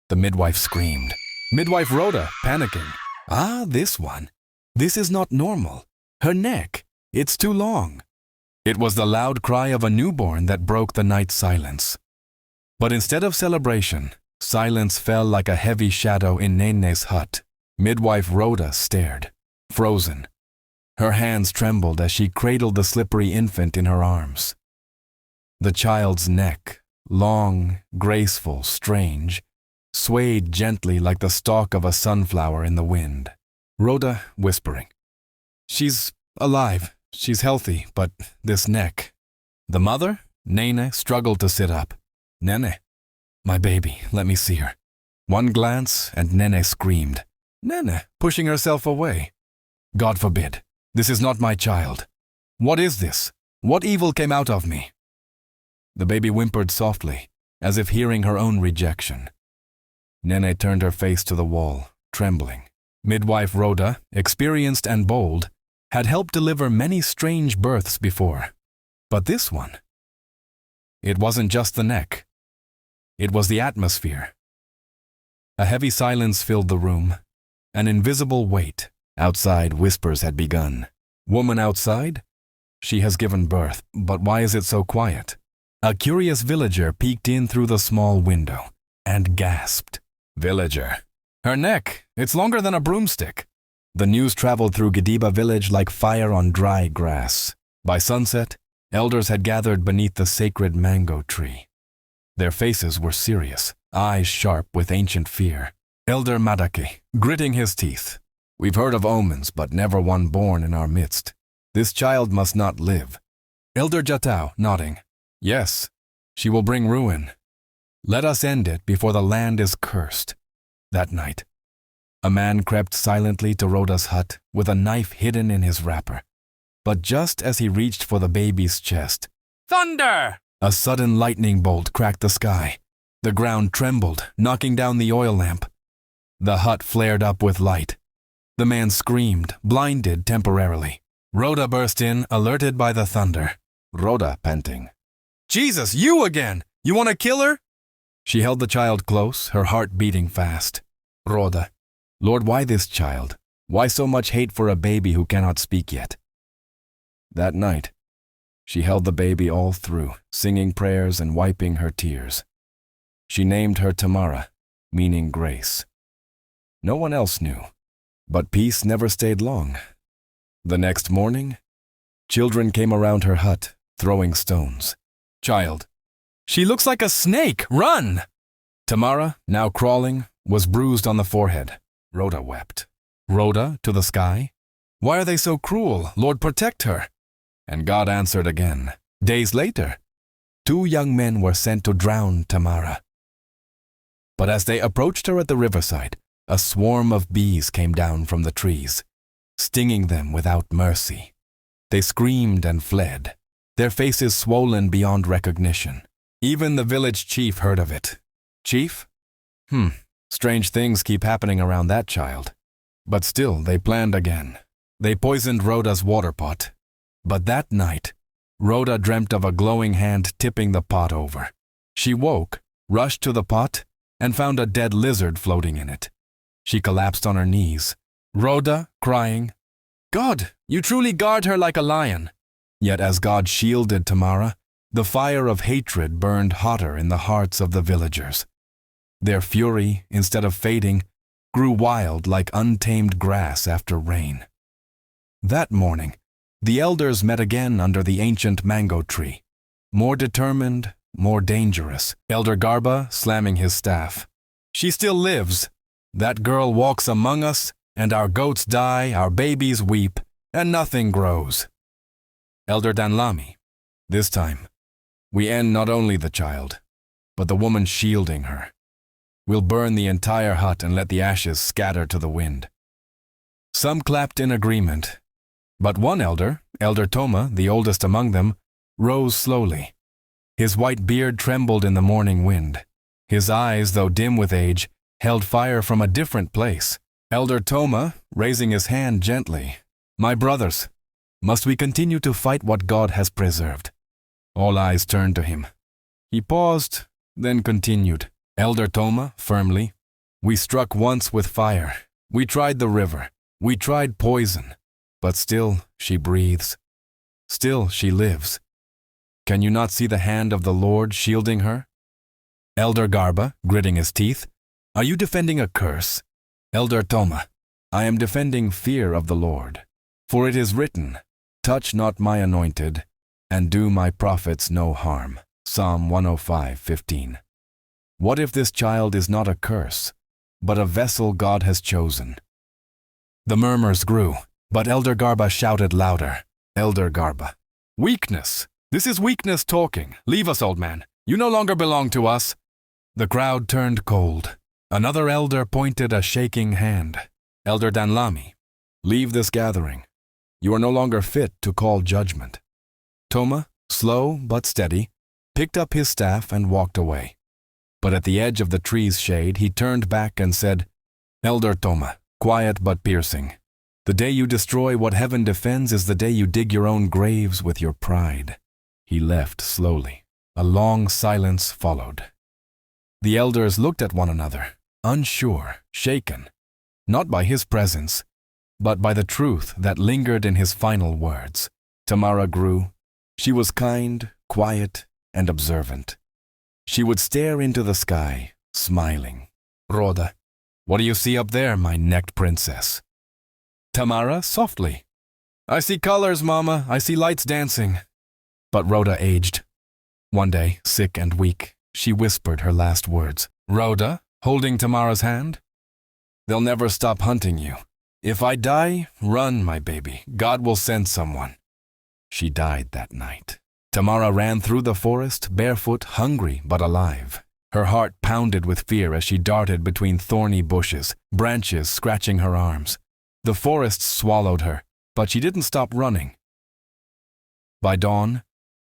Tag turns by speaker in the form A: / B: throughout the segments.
A: The midwife screamed. Midwife Rhoda, panicking. Ah, this one. This is not normal. Her neck. It's too long. It was the loud cry of a newborn that broke the night silence. But instead of celebration, silence fell like a heavy shadow in Nene's hut. Midwife Rhoda stared, frozen. Her hands trembled as she cradled the slippery infant in her arms. The child's neck, long, graceful, strange, swayed gently like the stalk of a sunflower in the wind. Rhoda whispering, "She's alive, she's healthy, but this neck." The mother, Nene, struggled to sit up. "Nene, my baby, let me see her." One glance and Nene screamed. Nene, pushing herself away. "God forbid, this is not my child. What is this? What evil came out of me?" The baby whimpered softly, as if hearing her own rejection. Nene turned her face to the wall, trembling. Midwife Rhoda, experienced and bold, had helped deliver many strange births before. But this one? It wasn't just the neck. It was the atmosphere. A heavy silence filled the room. An invisible weight. Outside, whispers had begun. Woman outside? She has given birth, but why is it so quiet? A curious villager peeked in through the small window and gasped. Villager. Her neck, it's longer than a broomstick. The news traveled through Gadiba village like fire on dry grass. By sunset, elders had gathered beneath the sacred mango tree. Their faces were serious, eyes sharp with ancient fear. Elder Madake, gritting his teeth. "We've heard of omens, but never one born in our midst. This child must not live." Elder Jatau, nodding. "Yes, she will bring ruin. Let us end it before the land is cursed." That night, a man crept silently to Rhoda's hut with a knife hidden in his wrapper. But just as he reached for the baby's chest, thunder! A sudden lightning bolt cracked the sky. The ground trembled, knocking down the oil lamp. The hut flared up with light. The man screamed, blinded temporarily. Rhoda burst in, alerted by the thunder. Rhoda panting. "Jesus, you again! You want to kill her?" She held the child close, her heart beating fast. Rhoda, "Lord, why this child? Why so much hate for a baby who cannot speak yet?" That night, she held the baby all through, singing prayers and wiping her tears. She named her Tamara, meaning grace. No one else knew, but peace never stayed long. The next morning, children came around her hut, throwing stones. Child, "She looks like a snake! Run!" Tamara, now crawling, was bruised on the forehead. Rhoda wept. Rhoda, to the sky, "Why are they so cruel? Lord, protect her." And God answered again. Days later, 2 young men were sent to drown Tamara. But as they approached her at the riverside, a swarm of bees came down from the trees, stinging them without mercy. They screamed and fled, their faces swollen beyond recognition. Even the village chief heard of it. Chief? Strange things keep happening around that child. But still, they planned again. They poisoned Rhoda's water pot. But that night, Rhoda dreamt of a glowing hand tipping the pot over. She woke, rushed to the pot, and found a dead lizard floating in it. She collapsed on her knees. Rhoda, crying, "God, you truly guard her like a lion." Yet as God shielded Tamara, the fire of hatred burned hotter in the hearts of the villagers. Their fury, instead of fading, grew wild like untamed grass after rain. That morning, the elders met again under the ancient mango tree. More determined, more dangerous. Elder Garba slamming his staff. "She still lives. That girl walks among us, and our goats die, our babies weep, and nothing grows." Elder Danlami. "This time, we end not only the child, but the woman shielding her. We'll burn the entire hut and let the ashes scatter to the wind." Some clapped in agreement, but one elder, Elder Toma, the oldest among them, rose slowly. His white beard trembled in the morning wind. His eyes, though dim with age, held fire from a different place. Elder Toma, raising his hand gently, "My brothers, must we continue to fight what God has preserved?" All eyes turned to him. He paused, then continued. "Elder Toma, firmly, We struck once with fire. We tried the river. We tried poison. But still she breathes. Still she lives. Can you not see the hand of the Lord shielding her? Elder Garba, gritting his teeth, are you defending a curse? Elder Toma, I am defending fear of the Lord. For it is written, touch not my anointed, and do my prophets no harm. Psalm 105:15. What if this child is not a curse, but a vessel God has chosen? The murmurs grew, but Elder Garba shouted louder. Elder Garba, weakness! This is weakness talking. Leave us, old man. You no longer belong to us. The crowd turned cold. Another elder pointed a shaking hand. Elder Danlami, leave this gathering. You are no longer fit to call judgment. Toma, slow but steady, picked up his staff and walked away. But at the edge of the tree's shade, he turned back and said, Elder Toma, quiet but piercing. The day you destroy what heaven defends is the day you dig your own graves with your pride. He left slowly. A long silence followed. The elders looked at one another, unsure, shaken, not by his presence, but by the truth that lingered in his final words. Tamara grew. She was kind, quiet, and observant. She would stare into the sky, smiling. Rhoda, what do you see up there, my necked princess? Tamara, softly. I see colors, Mama. I see lights dancing. But Rhoda aged. One day, sick and weak, she whispered her last words. Rhoda, holding Tamara's hand, they'll never stop hunting you. If I die, run, my baby. God will send someone. She died that night. Tamara ran through the forest, barefoot, hungry but alive. Her heart pounded with fear as she darted between thorny bushes, branches scratching her arms. The forest swallowed her, but she didn't stop running. By dawn,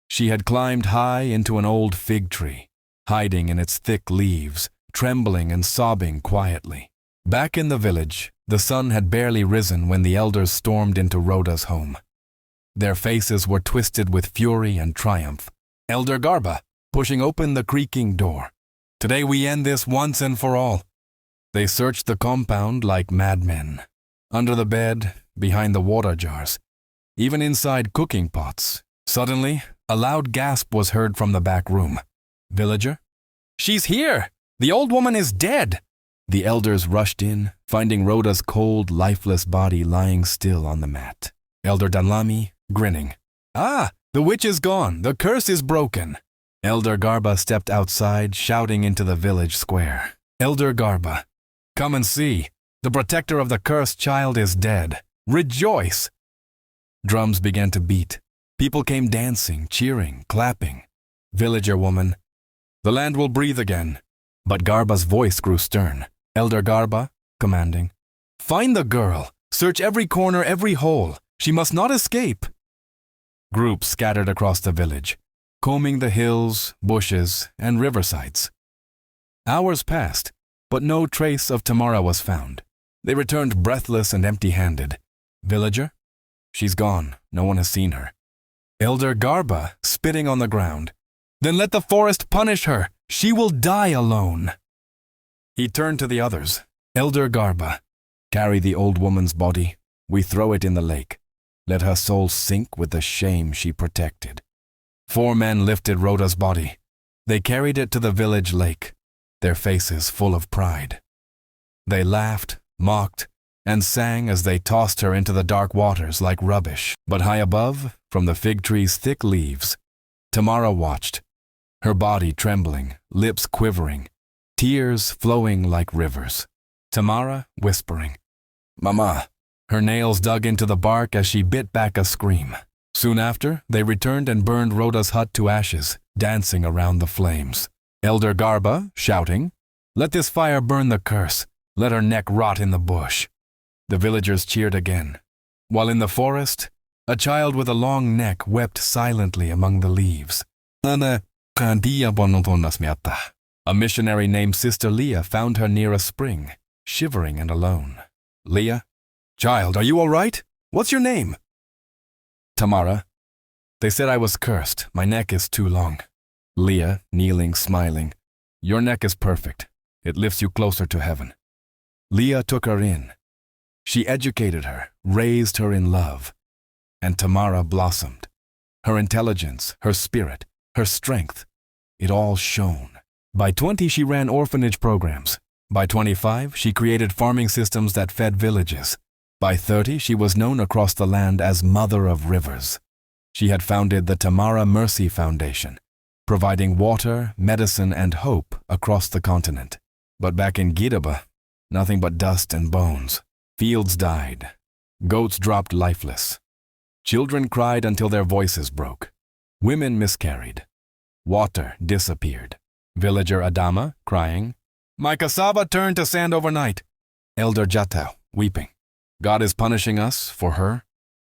A: she had climbed high into an old fig tree, hiding in its thick leaves, trembling and sobbing quietly. Back in the village, the sun had barely risen when the elders stormed into Rhoda's home. Their faces were twisted with fury and triumph. Elder Garba, pushing open the creaking door. Today we end this once and for all. They searched the compound like madmen. Under the bed, behind the water jars, even inside cooking pots. Suddenly, a loud gasp was heard from the back room. Villager? She's here! The old woman is dead! The elders rushed in, finding Rhoda's cold, lifeless body lying still on the mat. Elder Danlami, grinning. Ah, the witch is gone. The curse is broken. Elder Garba stepped outside, shouting into the village square. Elder Garba, come and see. The protector of the cursed child is dead. Rejoice! Drums began to beat. People came dancing, cheering, clapping. Villager woman, the land will breathe again. But Garba's voice grew stern. Elder Garba, commanding, find the girl. Search every corner, every hole. She must not escape. Groups scattered across the village, combing the hills, bushes, and riversides. Hours passed, but no trace of Tamara was found. They returned breathless and empty-handed. Villager? She's gone. No one has seen her. Elder Garba, spitting on the ground. Then let the forest punish her. She will die alone. He turned to the others. Elder Garba, carry the old woman's body. We throw it in the lake. Let her soul sink with the shame she protected. 4 men lifted Rhoda's body. They carried it to the village lake, their faces full of pride. They laughed, mocked, and sang as they tossed her into the dark waters like rubbish. But high above, from the fig tree's thick leaves, Tamara watched, her body trembling, lips quivering, tears flowing like rivers. Tamara whispering, Mama, her nails dug into the bark as she bit back a scream. Soon after, they returned and burned Rhoda's hut to ashes, dancing around the flames. Elder Garba, shouting, let this fire burn the curse. Let her neck rot in the bush. The villagers cheered again, while in the forest, a child with a long neck wept silently among the leaves. A missionary named Sister Leah found her near a spring, shivering and alone. Leah, child, are you all right? What's your name? Tamara, they said I was cursed. My neck is too long. Leah, kneeling, smiling, your neck is perfect. It lifts you closer to heaven. Leah took her in. She educated her, raised her in love. And Tamara blossomed. Her intelligence, her spirit, her strength, it all shone. By 20, she ran orphanage programs. By 25, she created farming systems that fed villages. By 30, she was known across the land as Mother of Rivers. She had founded the Tamara Mercy Foundation, providing water, medicine, and hope across the continent. But back in Gidaba, nothing but dust and bones. Fields died. Goats dropped lifeless. Children cried until their voices broke. Women miscarried. Water disappeared. Villager Adama, crying, "My cassava turned to sand overnight." Elder Jatau, weeping, "God is punishing us for her."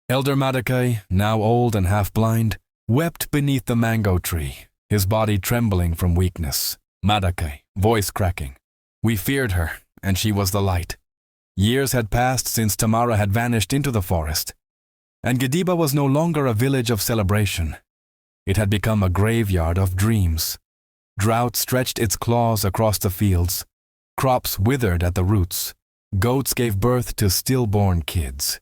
A: Elder Madakai, now old and half-blind, wept beneath the mango tree, his body trembling from weakness. Madakai, voice cracking, "We feared her, and she was the light." Years had passed since Tamara had vanished into the forest, and Gediba was no longer a village of celebration. It had become a graveyard of dreams. Drought stretched its claws across the fields. Crops withered at the roots. Goats gave birth to stillborn kids.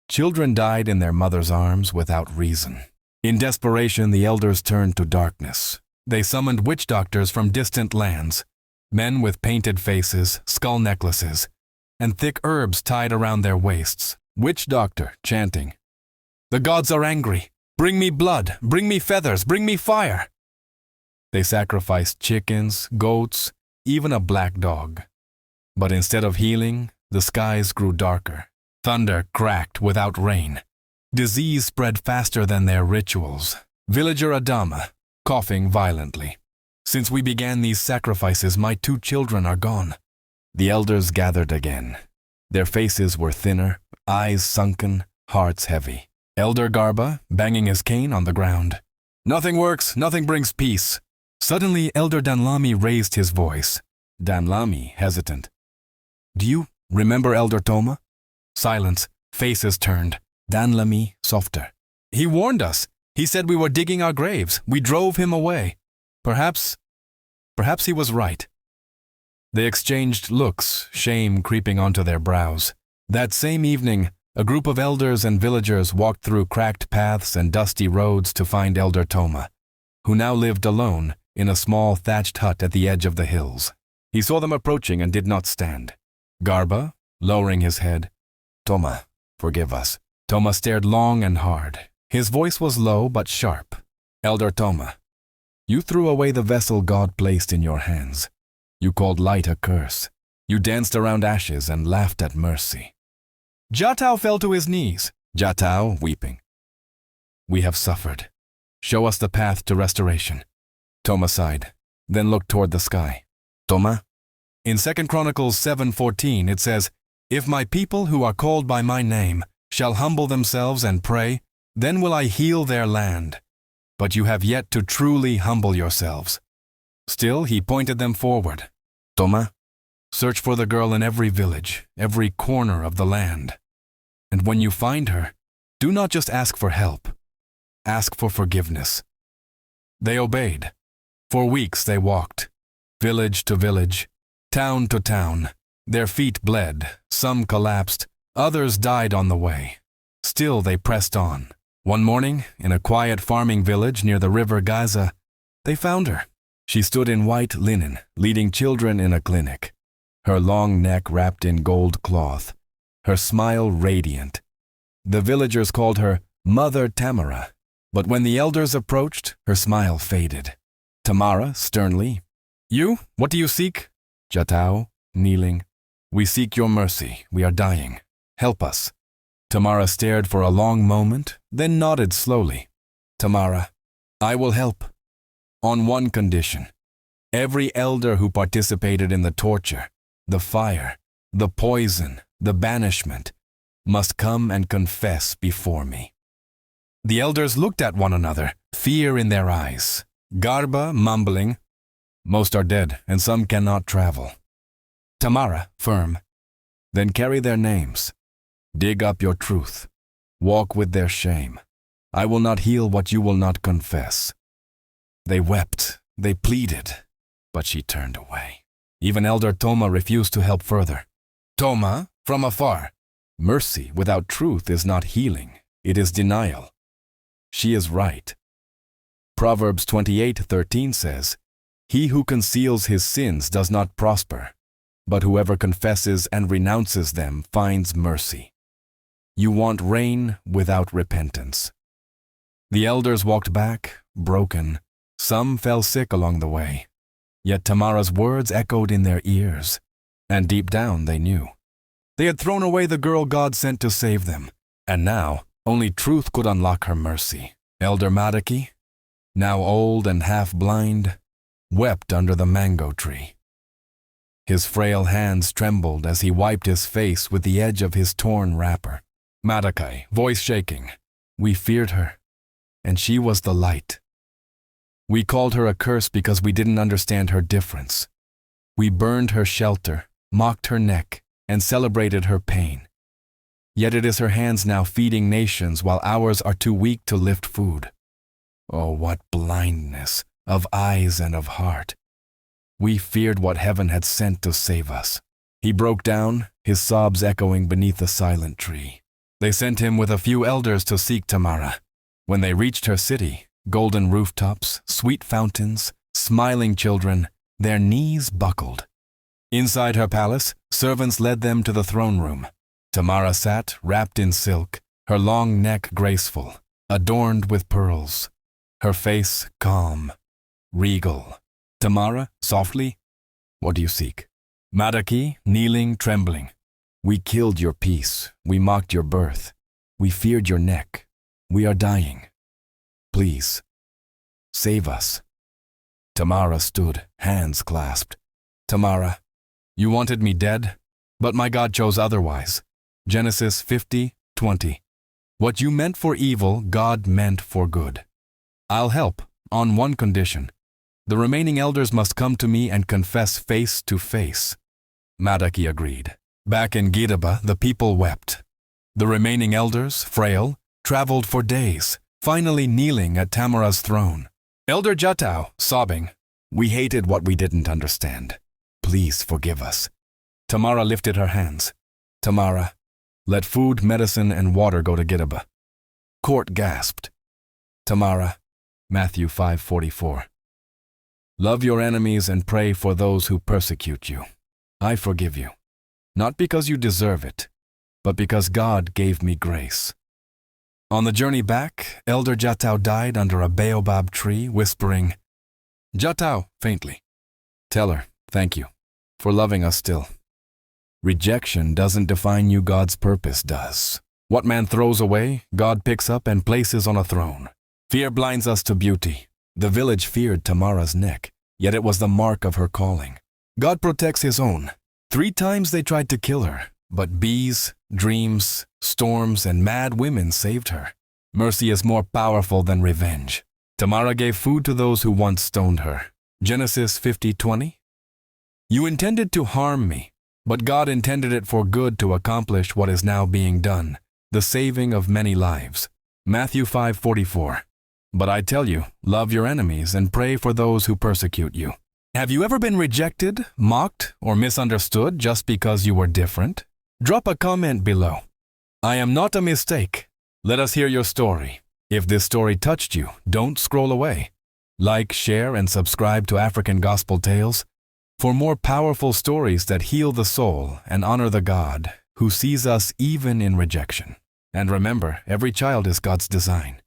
A: Children died in their mother's arms without reason. In desperation, the elders turned to darkness. They summoned witch doctors from distant lands, men with painted faces, skull necklaces, and thick herbs tied around their waists. Witch doctor chanting, "The gods are angry. Bring me blood, bring me feathers, bring me fire." They sacrificed chickens, goats, even a black dog. But instead of healing, the skies grew darker. Thunder cracked without rain. Disease spread faster than their rituals. Villager Adama, coughing violently. "Since we began these sacrifices, my 2 children are gone." The elders gathered again. Their faces were thinner, eyes sunken, hearts heavy. Elder Garba, banging his cane on the ground. "Nothing works, nothing brings peace." Suddenly, Elder Danlami raised his voice. Danlami, hesitant. "Do you remember Elder Toma?" Silence, faces turned. Danlami, softer. "He warned us. He said we were digging our graves. We drove him away. Perhaps he was right." They exchanged looks, shame creeping onto their brows. That same evening, a group of elders and villagers walked through cracked paths and dusty roads to find Elder Toma, who now lived alone in a small thatched hut at the edge of the hills. He saw them approaching and did not stand. Garba, lowering his head, "Toma, forgive us." Toma stared long and hard. His voice was low but sharp. "Elder Toma, you threw away the vessel God placed in your hands. You called light a curse. You danced around ashes and laughed at mercy." Jatau fell to his knees. Jatau, weeping, "We have suffered. Show us the path to restoration." Toma sighed, then looked toward the sky. "Toma?" In 2 Chronicles 7:14 it says, "If my people who are called by my name shall humble themselves and pray, then will I heal their land. But you have yet to truly humble yourselves." Still, he pointed them forward. "Toma, search for the girl in every village, every corner of the land. And when you find her, do not just ask for help. Ask for forgiveness." They obeyed. For weeks they walked, village to village, town to town. Their feet bled, some collapsed, others died on the way. Still they pressed on. One morning, in a quiet farming village near the river Gaza, they found her. She stood in white linen, leading children in a clinic, her long neck wrapped in gold cloth, her smile radiant. The villagers called her Mother Tamara, but when the elders approached, her smile faded. Tamara, sternly, "You, what do you seek?" Jatau, kneeling, "We seek your mercy. We are dying. Help us." Tamara stared for a long moment, then nodded slowly. "Tamara, I will help. On one condition. Every elder who participated in the torture, the fire, the poison, the banishment, must come and confess before me." The elders looked at one another, fear in their eyes. Garba, mumbling, "Most are dead, and some cannot travel." Tamara, firm, "Then carry their names. Dig up your truth. Walk with their shame. I will not heal what you will not confess." They wept, they pleaded, but she turned away. Even Elder Toma refused to help further. Toma, from afar. Mercy without truth is not healing, it is denial. She is right. Proverbs 28:13 says, "He who conceals his sins does not prosper, but whoever confesses and renounces them finds mercy." You want rain without repentance. The elders walked back, broken. Some fell sick along the way. Yet Tamara's words echoed in their ears, and deep down they knew. They had thrown away the girl God sent to save them, and now only truth could unlock her mercy. Elder Madaki, now old and half-blind, wept under the mango tree. His frail hands trembled as he wiped his face with the edge of his torn wrapper. Madaki, voice shaking, "We feared her, and she was the light. We called her a curse because we didn't understand her difference. We burned her shelter, mocked her neck, and celebrated her pain. Yet it is her hands now feeding nations while ours are too weak to lift food. Oh, what blindness of eyes and of heart. We feared what heaven had sent to save us." He broke down, his sobs echoing beneath the silent tree. They sent him with a few elders to seek Tamara. When they reached her city, golden rooftops, sweet fountains, smiling children, their knees buckled. Inside her palace, servants led them to the throne room. Tamara sat, wrapped in silk, her long neck graceful, adorned with pearls, her face calm, regal. Tamara, softly, "What do you seek?" Madaki, kneeling, trembling, "We killed your peace, we mocked your birth, we feared your neck, we are dying. Please, save us." Tamara stood, hands clasped. "Tamara, you wanted me dead, but my God chose otherwise." Genesis 50:20. "What you meant for evil, God meant for good. I'll help, on one condition. The remaining elders must come to me and confess face to face." Madaki agreed. Back in Garba, the people wept. The remaining elders, frail, traveled for days, finally kneeling at Tamara's throne. Elder Jatau, sobbing, "We hated what we didn't understand. Please forgive us." Tamara lifted her hands. "Tamara, let food, medicine, and water go to Garba." Court gasped. Tamara, Matthew 5:44. "Love your enemies and pray for those who persecute you. I forgive you, not because you deserve it, but because God gave me grace." On the journey back, Elder Jatau died under a baobab tree, whispering, "Jatau," faintly, "tell her, thank you, for loving us still. Rejection doesn't define you, God's purpose does. What man throws away, God picks up and places on a throne. Fear blinds us to beauty. The village feared Tamara's neck, yet it was the mark of her calling. God protects his own. 3 times they tried to kill her, but bees, dreams, storms, and mad women saved her. Mercy is more powerful than revenge. Tamara gave food to those who once stoned her. Genesis 50:20. "You intended to harm me, but God intended it for good to accomplish what is now being done, the saving of many lives." Matthew 5:44. "But I tell you, love your enemies and pray for those who persecute you." Have you ever been rejected, mocked, or misunderstood just because you were different? Drop a comment below. I am not a mistake. Let us hear your story. If this story touched you, don't scroll away. Like, share, and subscribe to African Gospel Tales for more powerful stories that heal the soul and honor the God who sees us even in rejection. And remember, every child is God's design,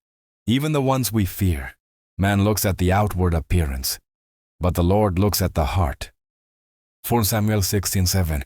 A: even the ones we fear. Man looks at the outward appearance, but the Lord looks at the heart. 4 Samuel 16:7.